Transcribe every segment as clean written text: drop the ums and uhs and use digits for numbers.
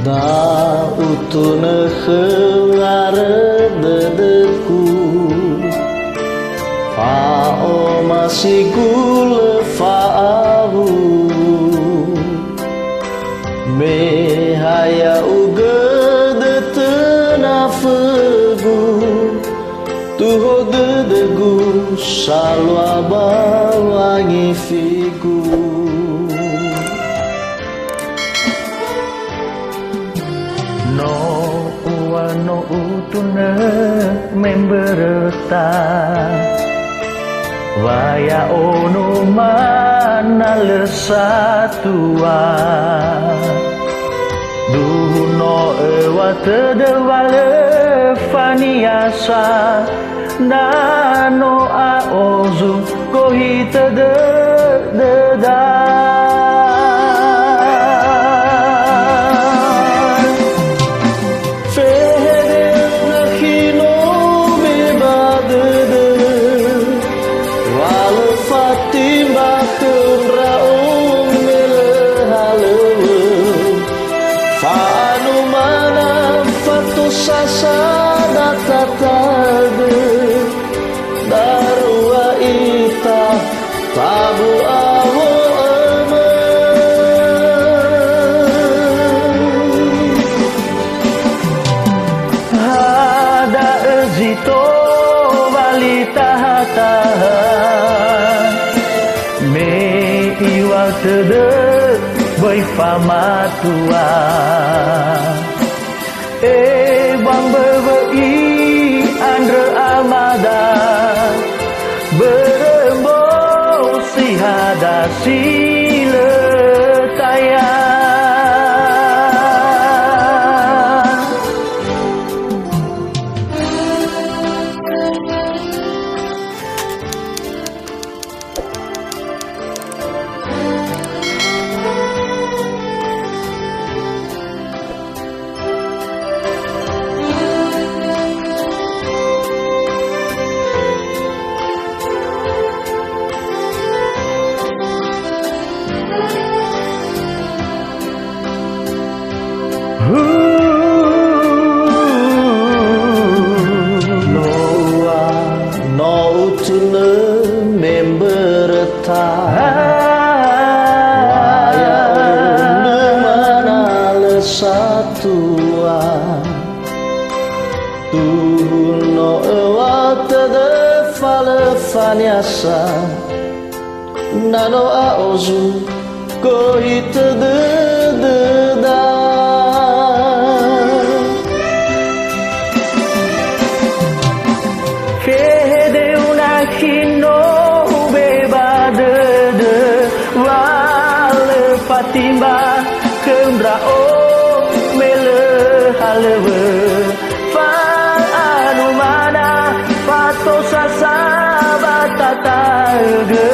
Da utuna hengare dedeku Fa'o masih gule fa'ahu Mehaya uge detena fegu Tuho dedegu salwa bawangi figu No utuna memberta Waya ono mana lesatua Duno ewa tedewale faniasa Nano aozu kohi tededa Sasada tatade darua ita tabu awo ame Hada ezito walita hata me iwa tede boy fama tua bang berbei andre amada berembo si hada sile tayang No utuna memberta Waya ono mana lesatua Tuno ewa tede fale faniasa Nano aozu kohi tededa Fatimba kembra o mele halewe fa anu mana pato sasa batata ge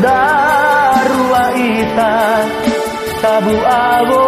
darua ita tabu abo